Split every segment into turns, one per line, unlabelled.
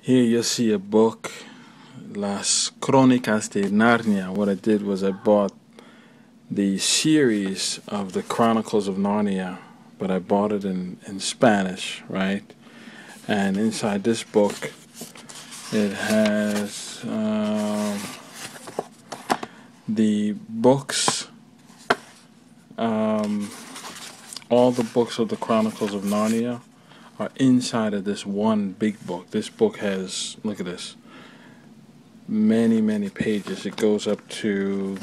Here you'll see a book, Las Crónicas de Narnia. What I did was I bought the series of the Chronicles of Narnia, but I bought it in Spanish, right? And inside this book, it has the books, all the books of the Chronicles of Narnia are inside of this one big book. This book has, look at this, many pages. It goes up to,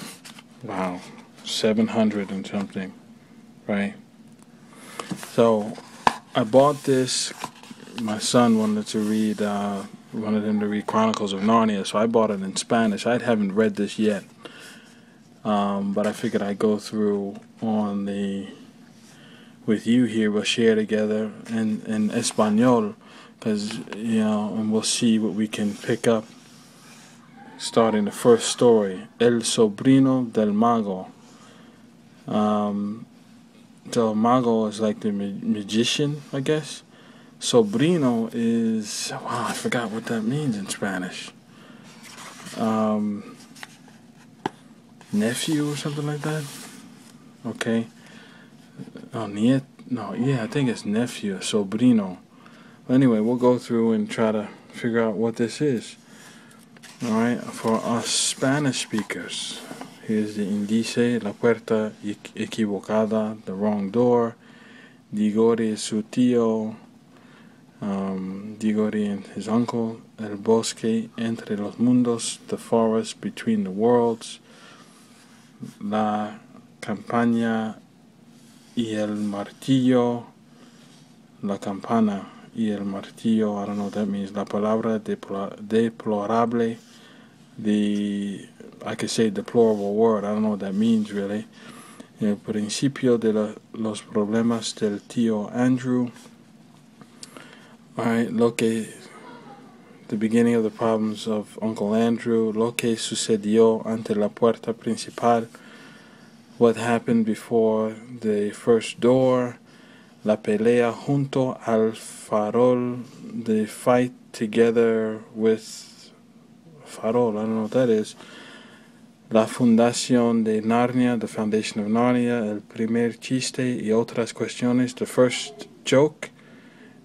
wow, 700 and something, right? So I bought this. My son wanted him to read Chronicles of Narnia, so I bought it in Spanish. I haven't read this yet, but I figured I'd go through with you here. We'll share together in Espanol, because and we'll see what we can pick up. Starting the first story, El Sobrino del Mago. So Mago is like the magician, I guess. Sobrino is, wow, I forgot what that means in Spanish. Nephew or something like that. Okay. Oh, I think it's nephew, sobrino. Anyway, we'll go through and try to figure out what this is. Alright, for us Spanish speakers, here's the índice, la puerta equivocada, the wrong door, Digori su tío, Digori and his uncle, el bosque entre los mundos, the forest between the worlds, la campaña y el martillo, la campana y el martillo, I don't know what that means, la palabra deplorable, I could say deplorable word, I don't know what that means really, el principio de los problemas del tío Andrew, alright, the beginning of the problems of Uncle Andrew, lo que sucedió ante la puerta principal, what happened before the first door, la pelea junto al farol, the fight together with farol, I don't know what that is, la fundación de Narnia, the foundation of Narnia, el primer chiste y otras cuestiones, the first joke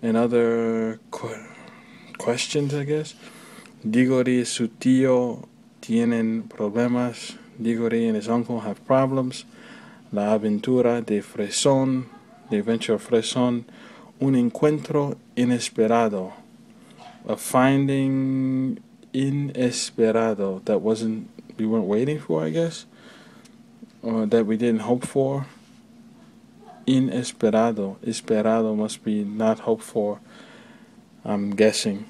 and other questions, I guess. Digori y su tío tienen problemas. Digori and his uncle have problems. La aventura de Fresón, the adventure of Fresón. Un encuentro inesperado, a finding inesperado that we weren't waiting for, I guess, or that we didn't hope for. Inesperado, esperado must be not hoped for, I'm guessing.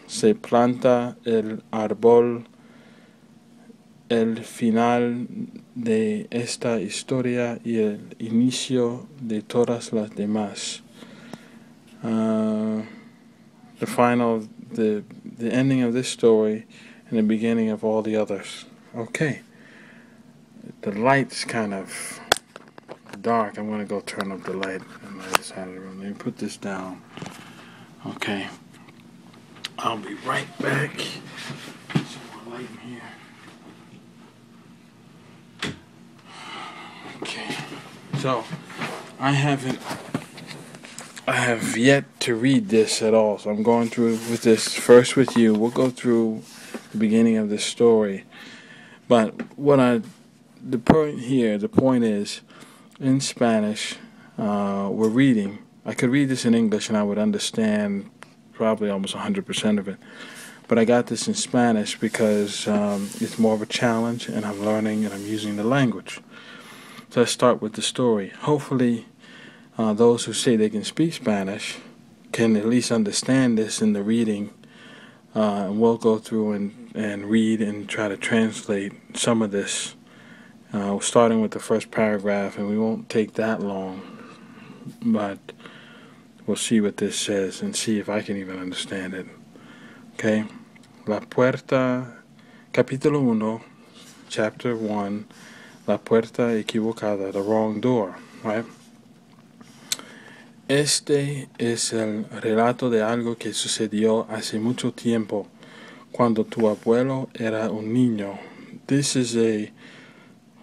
Se planta el árbol, el final de esta historia y el inicio de todas las demás. The ending of this story and the beginning of all the others. Okay. The light's kind of dark. I'm going to go turn up the light on the other side of the room. Let me put this down. Okay. I'll be right back. Some more light in here. Okay. So, I have yet to read this at all. So I'm going through with this first with you. We'll go through the beginning of this story. But the point is, in Spanish, we're reading. I could read this in English and I would understand probably almost 100% of it. But I got this in Spanish because it's more of a challenge and I'm learning and I'm using the language. So let's start with the story. Hopefully, those who say they can speak Spanish can at least understand this in the reading. And we'll go through and read and try to translate some of this. Starting with the first paragraph, and we won't take that long, but we'll see what this says and see if I can even understand it. Okay? La puerta, capítulo 1, chapter 1, la puerta equivocada, the wrong door, right? Este es el relato de algo que sucedió hace mucho tiempo, cuando tu abuelo era un niño. This is a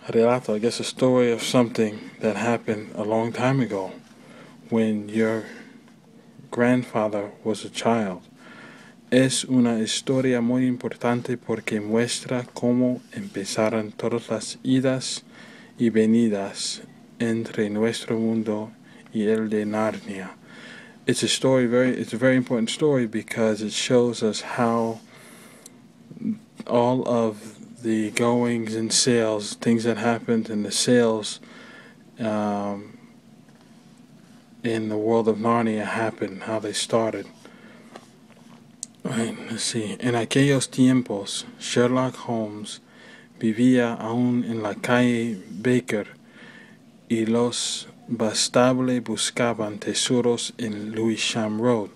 relato, I guess a story of something that happened a long time ago, when your grandfather was a child. Es una historia muy importante porque muestra cómo empezaron todas las idas y venidas entre nuestro mundo y el de Narnia. It's a very important story because it shows us how all of the goings and sales, things that happened in the sales in the world of Narnia happened, how they started. Right, let's see. En aquellos tiempos, Sherlock Holmes vivía aún en la calle Baker y los Bastable buscaban tesoros en Lewisham Road.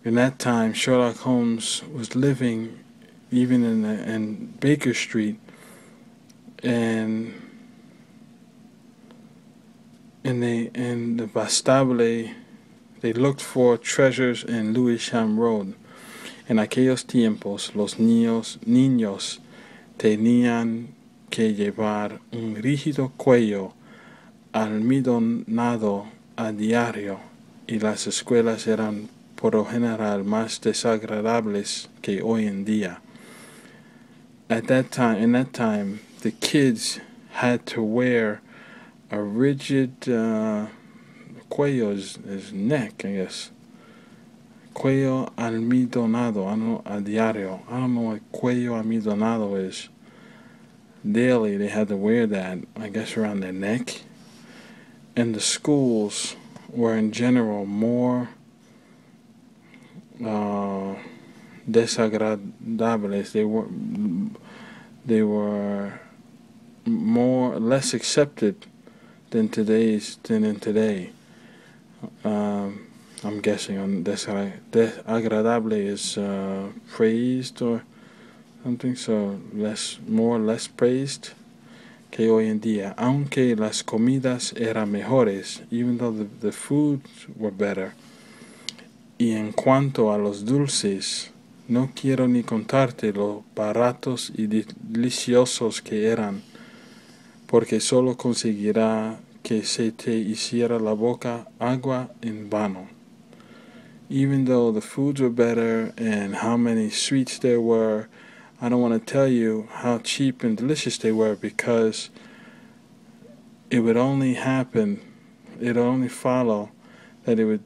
In that time, Sherlock Holmes was living even in Baker Street, and the Bastable, they looked for treasures in Lewisham Road. En aquellos tiempos, los niños tenían que llevar un rígido cuello almidonado a diario, y las escuelas eran por lo general más desagradables que hoy en día. In that time, the kids had to wear a rigid cuello is neck, I guess. Cuello almidonado, a diario. I don't know what cuello almidonado is. Daily, they had to wear that, I guess, around their neck. And the schools were in general more desagradables. They were less accepted than in today. I'm guessing on desagradable is praised or something, so less praised que hoy en día. Aunque las comidas eran mejores, even though the foods were better. Y en cuanto a los dulces, no quiero ni contarte lo baratos y deliciosos que eran, porque solo conseguirá que se te hiciera la boca agua en vano. Even though the foods were better and how many sweets there were, I don't want to tell you how cheap and delicious they were, because it would only follow that it would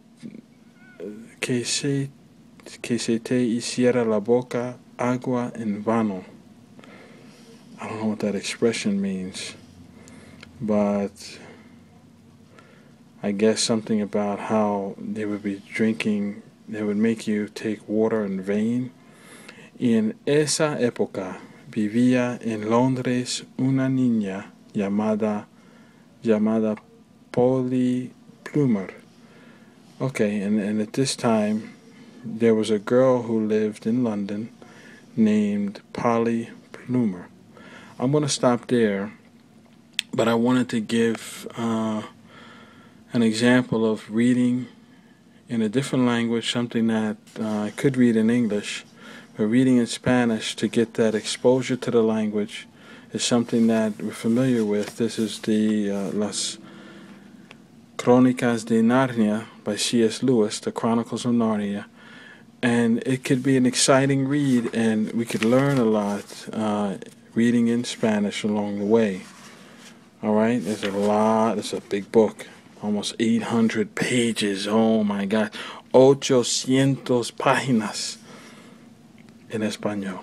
que se te hiciera la boca agua en vano. I don't know what that expression means, but I guess something about how they would be drinking, they would make you take water in vain. Y en esa época vivía en Londres una niña llamada Polly Plumer. Okay, and at this time there was a girl who lived in London named Polly Plumer. I'm going to stop there, but I wanted to give an example of reading in a different language, something that I could read in English, but reading in Spanish to get that exposure to the language is something that we're familiar with. This is the Las Cronicas De Narnia by C.S. Lewis, the Chronicles of Narnia. And it could be an exciting read, and we could learn a lot reading in Spanish along the way. Alright, there's a big book, almost 800 pages, oh my God, 800 páginas en español.